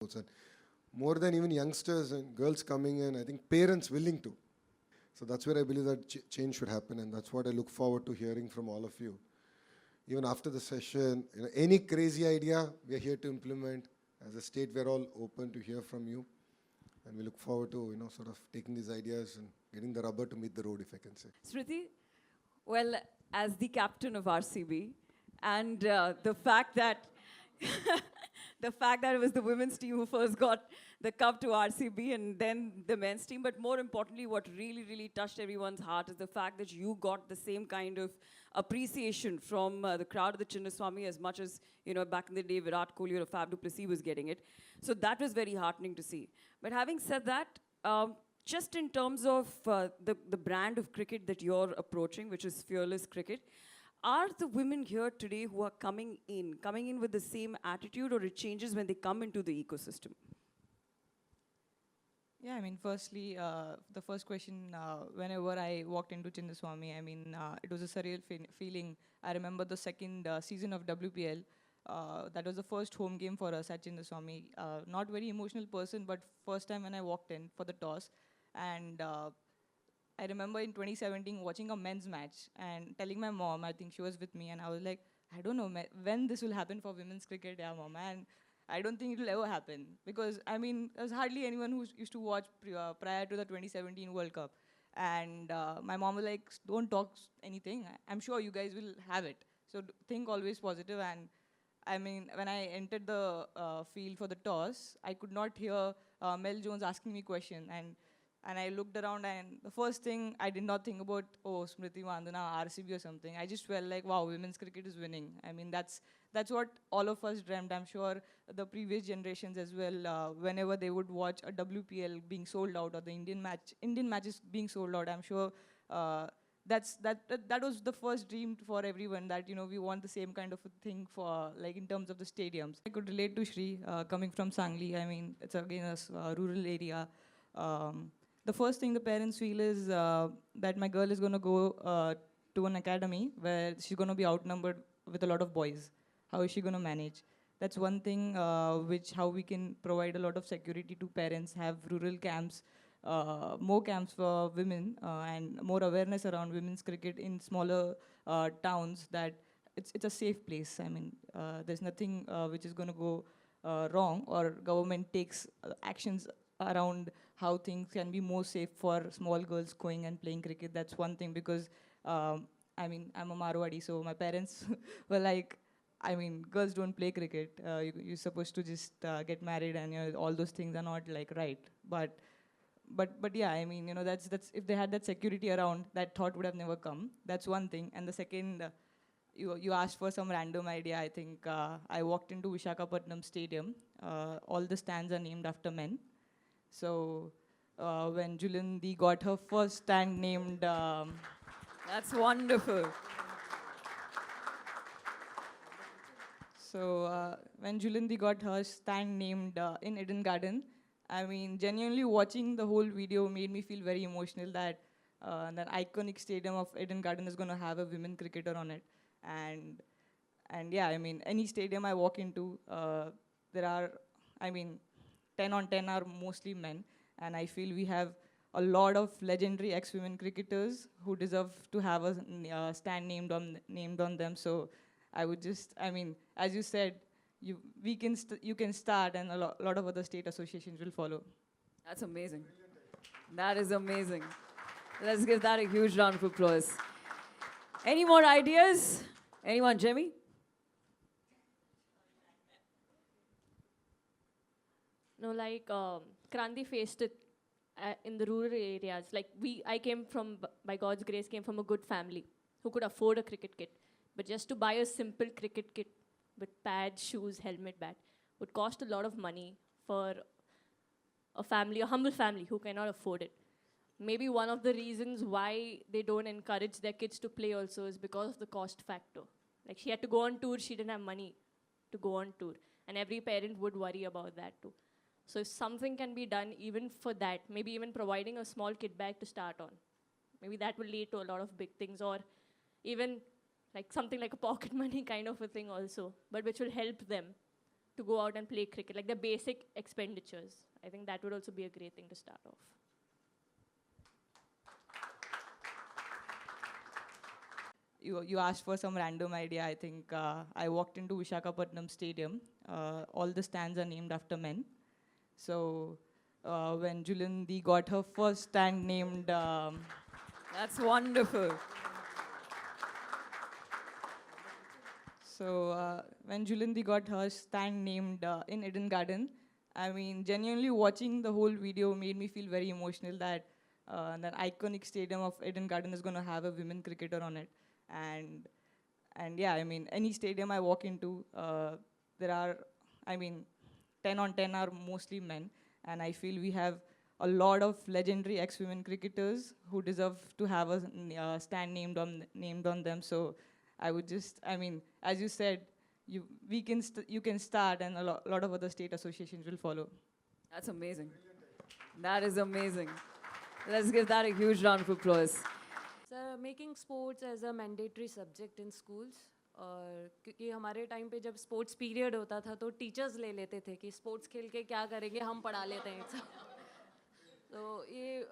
And more than even youngsters and girls coming in, I think parents willing to. So that's where I believe that change should happen, and that's what I look forward to hearing from all of you. Even after the session, any crazy idea, we are here to implement. As a state, we're all open to hear from you, and we look forward to sort of taking these ideas and getting the rubber to meet the road, if I can say. Smriti, well, as the captain of RCB, and the fact that the fact that it was the women's team who first got the cup to RCB and then the men's team. But more importantly, what really, really touched everyone's heart is the fact that you got the same kind of appreciation from the crowd of the Chinnaswamy as much as, back in the day, Virat Kohli or Fab du Plessis was getting it. So that was very heartening to see. But having said that, just in terms of the brand of cricket that you're approaching, which is fearless cricket, are the women here today who are coming in with the same attitude, or it changes when they come into the ecosystem? Yeah, I mean, firstly, the first question, whenever I walked into Chinnaswamy, I mean, it was a surreal feeling. I remember the second season of WPL. That was the first home game for us at Chinnaswamy. Not very emotional person, but first time when I walked in for the toss. And I remember in 2017 watching a men's match and telling my mom, I think she was with me, and I was like, I don't know when this will happen for women's cricket, yeah, mom. And I don't think it will ever happen. Because, I mean, there's hardly anyone who used to watch prior to the 2017 World Cup. And my mom was like, don't talk anything. I'm sure you guys will have it. So think always positive. And I mean, when I entered the field for the toss, I could not hear Mel Jones asking me question. And I looked around, and the first thing, I did not think about, oh, Smriti Mandana, RCB or something. I just felt like, wow, women's cricket is winning. I mean, that's what all of us dreamt. I'm sure the previous generations as well, whenever they would watch a WPL being sold out or the Indian matches being sold out, I'm sure that was the first dream for everyone, that, we want the same kind of a thing for, like, in terms of the stadiums. I could relate to Shri, coming from Sangli. I mean, it's again a rural area. The first thing the parents feel is that my girl is going to go to an academy where she's going to be outnumbered with a lot of boys. How is she going to manage? That's one thing how we can provide a lot of security to parents, have rural camps, more camps for women, and more awareness around women's cricket in smaller towns, that it's a safe place. I mean, there's nothing which is going to go wrong, or government takes actions around how things can be more safe for small girls going and playing cricket. That's one thing, because I mean, I'm a Marwadi, so my parents were like, I mean, girls don't play cricket. You're supposed to just get married, and all those things are not like right. But yeah, I mean, that's if they had that security around, that thought would have never come. That's one thing. And the second, you asked for some random idea. I think I walked into Visakhapatnam Stadium. All the stands are named after men. So when Julindi got her first stand named... That's wonderful. So when Julindi got her stand named in Eden Garden, I mean, genuinely watching the whole video made me feel very emotional that that iconic stadium of Eden Garden is going to have a women cricketer on it. And yeah, I mean, any stadium I walk into, there are, I mean, 10 on 10 are mostly men. And I feel we have a lot of legendary ex-women cricketers who deserve to have a stand named on them. So I would just, I mean, as you said, you can start, and a lot of other state associations will follow. That's amazing. That is amazing. Let's give that a huge round of applause. Any more ideas? Anyone, Jimmy? No, like Kranti faced it in the rural areas. Like I came from, by God's grace, came from a good family who could afford a cricket kit. But just to buy a simple cricket kit with pads, shoes, helmet, bat would cost a lot of money for a family, a humble family who cannot afford it. Maybe one of the reasons why they don't encourage their kids to play also is because of the cost factor. Like, she had to go on tour, she didn't have money to go on tour. And every parent would worry about that too. So if something can be done even for that, maybe even providing a small kit bag to start on, maybe that will lead to a lot of big things, or even like something like a pocket money kind of a thing also, but which will help them to go out and play cricket, like the basic expenditures. I think that would also be a great thing to start off. You asked for some random idea. I think I walked into Visakhapatnam Stadium. All the stands are named after men. So when Julindi got her first stand named, That's wonderful. so when Julindi got her stand named in Eden Garden, I mean, genuinely watching the whole video made me feel very emotional that that iconic stadium of Eden Garden is going to have a women cricketer on it. And yeah, I mean, any stadium I walk into, there are, I mean, 10 on 10 are mostly men, and I feel we have a lot of legendary ex-women cricketers who deserve to have a stand named on them. So I would just, I mean, as you said, you can start, and a lot of other state associations will follow. That's amazing. That is amazing. Let's give that a huge round of applause. Sir making sports as a mandatory subject in schools, और क्योंकि हमारे time पे जब sports period होता था तो teachers ले लेते थे कि स्पोर्ट्स खेल के क्या करेंगे, हम पढ़ा लेते हैं सब. तो ये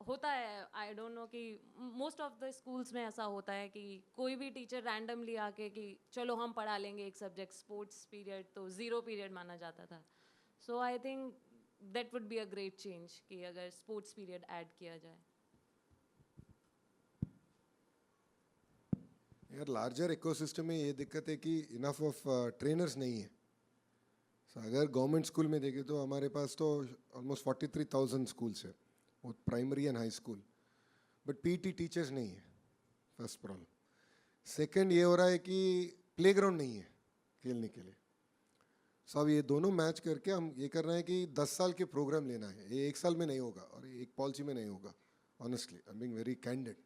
होता है, आई डोंट नो कि मोस्ट ऑफ द स्कूल्स में ऐसा होता है कि कोई भी टीचर रैंडमली आके कि चलो हम पढ़ा लेंगे एक सब्जेक्ट, स्पोर्ट्स पीरियड तो ज़ीरो पीरियड माना जाता था. So I think that would be a great change कि अगर स्पोर्ट्स पीरियड ऐड किया जाए. यार लार्जर इकोसिस्टम में ये दिक्कत है कि इनफ ऑफ ट्रेनर्स नहीं है. So, अगर गवर्नमेंट स्कूल में देखें तो हमारे पास तो ऑलमोस्ट 43,000 स्कूल्स है, वो primary and high school, but PT teachers नहीं है. First problem. सेकंड ये हो रहा है कि प्लेग्राउंड नहीं है खेलने के लिए. सो अब ये दोनों मैच करके हम ये कर रहे हैं कि 10 साल के प्रोग्राम लेना है. ये एक साल में नहीं होगा और एक पॉलिसी में नहीं होगा. Honestly I am being very candid.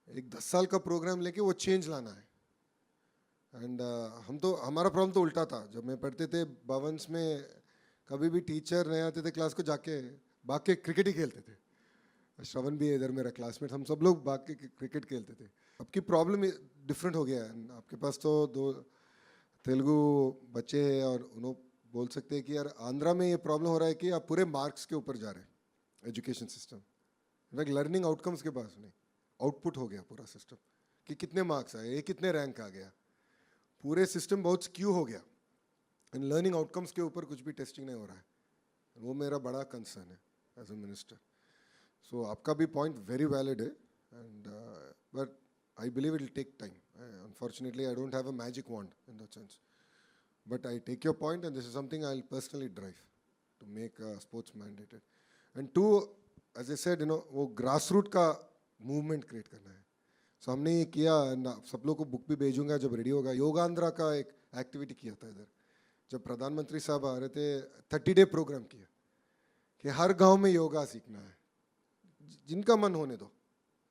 एक 10 साल का प्रोग्राम लेके वो चेंज लाना है. एंड हम तो, हमारा प्रॉब्लम तो उल्टा था. जब मैं पढ़ते थे भवन्स में, कभी भी टीचर नहीं आते थे क्लास को, जाके भाग के क्रिकेट ही खेलते थे. श्रवण भी है इधर मेरा क्लासमेट, हम सब लोग भाग के क्रिकेट खेलते थे. अब की प्रॉब्लम डिफरेंट हो गया है. आपके पास तो 2 तेलुगु बच्चे हैं और उन्होंने बोल सकते हैं कि यार आंध्रा में ये प्रॉब्लम हो रहा है कि आप पूरे मार्क्स के ऊपर जा रहे हैं education system. In fact learning outcomes के पास नहीं, आउटपुट हो गया पूरा सिस्टम कि कितने मार्क्स आए, ये कितने रैंक आ गया. पूरे सिस्टम बहुत स्क्यू हो गया एंड लर्निंग आउटकम्स के ऊपर कुछ भी टेस्टिंग नहीं हो रहा है. वो मेरा बड़ा कंसर्न है एज अ मिनिस्टर. सो आपका भी पॉइंट वेरी वैलिड है, and but I believe it will take time. Unfortunately I don't have a magic wand in that sense, but I take your point and this is something I will personally drive to make sports mandated. And 2, as I said, वो grass root का movement create करना है. सो हमने ये किया, सब लोग को बुक भी भेजूंगा जब रेडी होगा. योगांध्रा का एक एक्टिविटी किया था इधर, जब प्रधानमंत्री साहब आ रहे थे. 30-day प्रोग्राम किया कि हर गांव में योगा सीखना है. जिनका मन होने दो,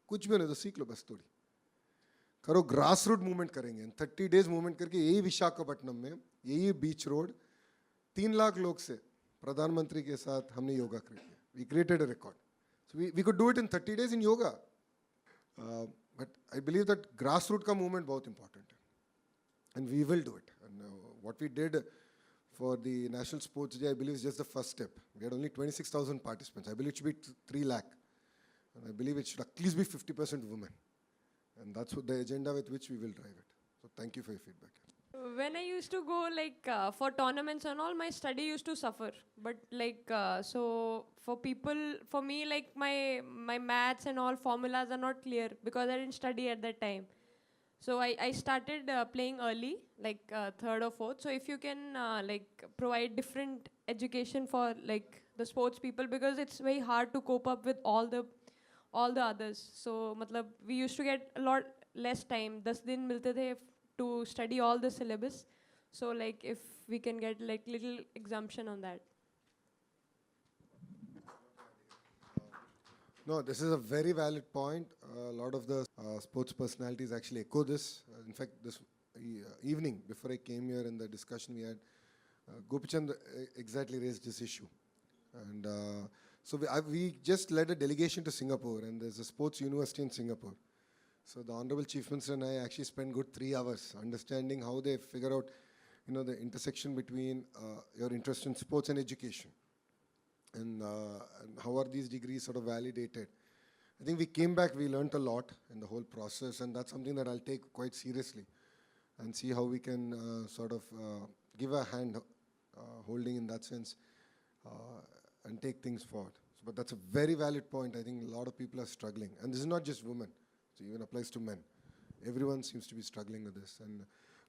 कुछ भी होने दो, सीख लो, बस थोड़ी करो. ग्रास रूट मूवमेंट करेंगे. 30 days मूवमेंट करके यही विशाखापट्टनम में, यही बीच रोड, 3 लाख लोग से प्रधानमंत्री के साथ हमने योगा किया. We created a record. So we could do it in 30 days in yoga. But I believe that grassroots का movement बहुत important है, and we will do it. And what we did for the National Sports Day, I believe, is just the first step. We had only 26,000 participants. I believe it should be 3 lakh, and I believe it should at least be 50% women, and that's what the agenda with which we will drive it. So thank you for your feedback. When I used to go like for tournaments and all, my study used to suffer. But like so for people, for me, like my maths and all formulas are not clear because I didn't study at that time. So I started playing early, like 3rd or 4th. So if you can like provide different education for like the sports people, because it's very hard to cope up with all the others. So matlab we used to get a lot less time. 10 दिन मिलते थे to study all the syllabus. So like if we can get like little exemption on that. No, this is a very valid point. A lot of the sports personalities actually echo this. In fact, this evening, before I came here in the discussion we had, Gopichand exactly raised this issue. And so we just led a delegation to Singapore, and there's a sports university in Singapore. So the Honorable Chief Minister and I actually spent good 3 hours understanding how they figure out the intersection between your interest in sports and education, and how are these degrees sort of validated. I think we came back, we learnt a lot in the whole process, and that's something that I'll take quite seriously and see how we can sort of give a hand holding in that sense and take things forward. But that's a very valid point. I think a lot of people are struggling. And this is not just women, it even applies to men. Everyone seems to be struggling with this. And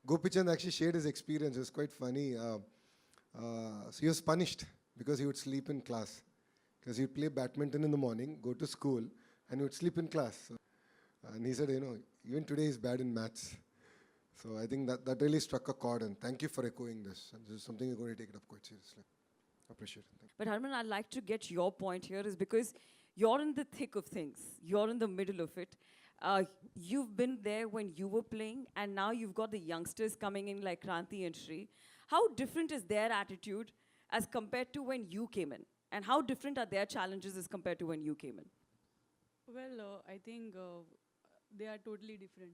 Gopichand actually shared his experience. It was quite funny. So he was punished because he would sleep in class. Because he would play badminton in the morning, go to school, and he would sleep in class. And he said, even today he's bad in maths. So I think that really struck a chord, and thank you for echoing this. And this is something we're going to take it up quite seriously. Appreciate it. Thank you. But Harman, I'd like to get your point here is because you're in the thick of things. You're in the middle of it. You've been there when you were playing, and now you've got the youngsters coming in like Kranti and Shri. How different is their attitude as compared to when you came in? And how different are their challenges as compared to when you came in? Well, I think they are totally different.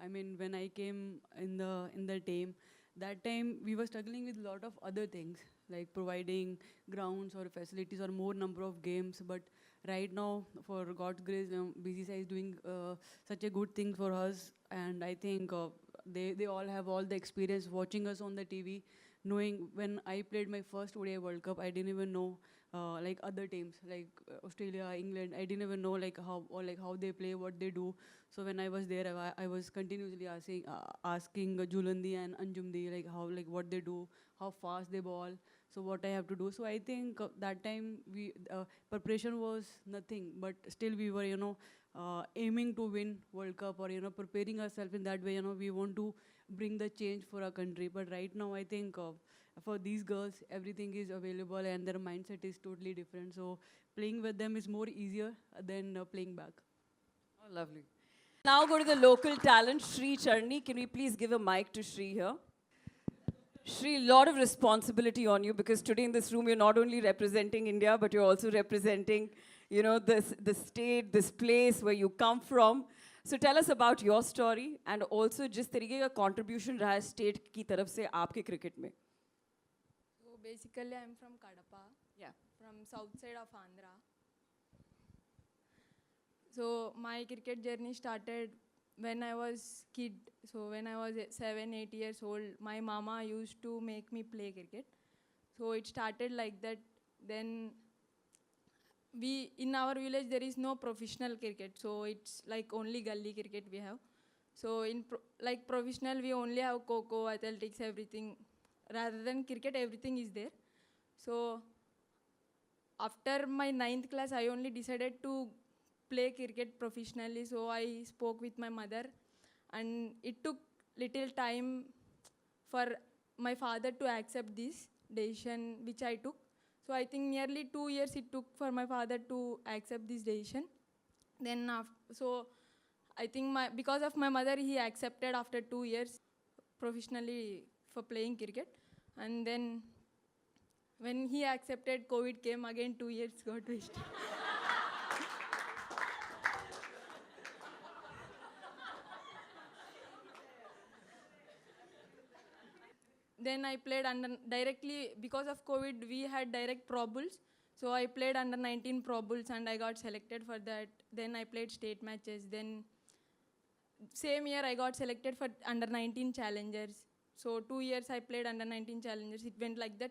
I mean, when I came in the team, that time we were struggling with a lot of other things, like providing grounds or facilities or more number of games. But right now, for God's grace, BCCI is doing such a good thing for us. And I think they all have all the experience watching us on the TV, knowing when I played my first ODI World Cup, I didn't even know like other teams like Australia, England. I didn't even know how they play, what they do. So when I was there, I was continuously asking Julandi and Anjumdi what they do, how fast they ball, so what I have to do. So I think that time we preparation was nothing, but still we were aiming to win World Cup, or preparing ourselves in that way. We want to bring the change for our country. But right now I think for these girls everything is available and their mindset is totally different. So playing with them is more easier than playing back. Oh, lovely. Now go to the local talent, Shri Charni. Can we please give a mic to Shri here? Shri, a lot of responsibility on you, because today in this room you're not only representing India, but you're also representing, the state, this place where you come from. So tell us about your story, and also जिस तरीके का contribution रहा है state की तरफ से आपके cricket में. So basically I'm from Kadapa. Yeah. From south side of Andhra. So my cricket journey started when I was kid. So when I was 7-8 years old, my mama used to make me play cricket. So it started like that. Then in our village there is no professional cricket, so it's like only gully cricket we have. So in professional we only have kho, athletics, everything. Rather than cricket, everything is there. So after my 9th class, I only decided to play cricket professionally. So I spoke with my mother, and it took little time for my father to accept this decision which I took. So I think nearly 2 years it took for my father to accept this decision. Then I think because of my mother, he accepted after 2 years professionally for playing cricket. And then when he accepted, COVID came again, 2 years got wasted. Then I played directly, because of COVID, we had direct Pro Bulls. So I played under 19 Pro Bulls and I got selected for that. Then I played state matches. Then same year I got selected for under 19 challengers. So 2 years I played under 19 challengers. It went like that.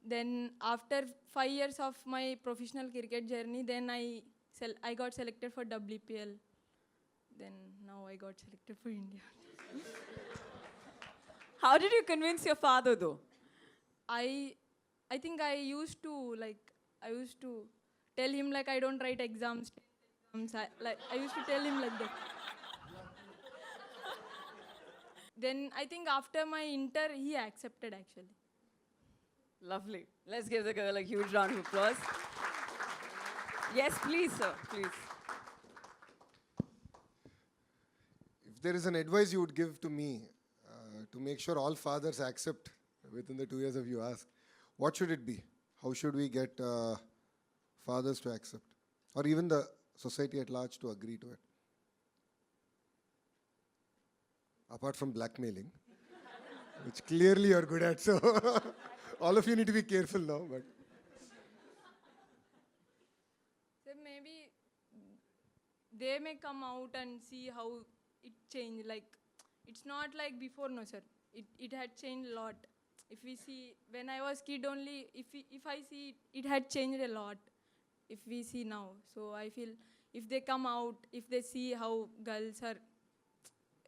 Then after 5 years of my professional cricket journey, then I got selected for WPL. Then now I got selected for India. How did you convince your father though? I think I used to tell him I don't write exams. I used to tell him like that. Then I think after my inter, he accepted actually. Lovely. Let's give the girl a huge round of applause. Yes, please, sir, please. If there is an advice you would give to me to make sure all fathers accept within the 2 years of you ask, what should it be? How should we get fathers to accept? Or even the society at large to agree to it? Apart from blackmailing. which clearly you're good at. So all of you need to be careful now. But So maybe they may come out and see how it changed. Like, it's not like before, no, sir. It had changed a lot. If we see, when I was kid only, if I see, it had changed a lot. If we see now, so I feel if they come out, if they see how girls are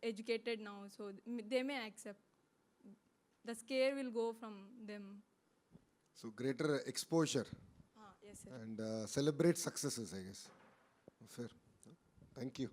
educated now, so they may accept. The scare will go from them. so greater exposure Yes, sir. and celebrate successes, I guess. Fair. Thank you.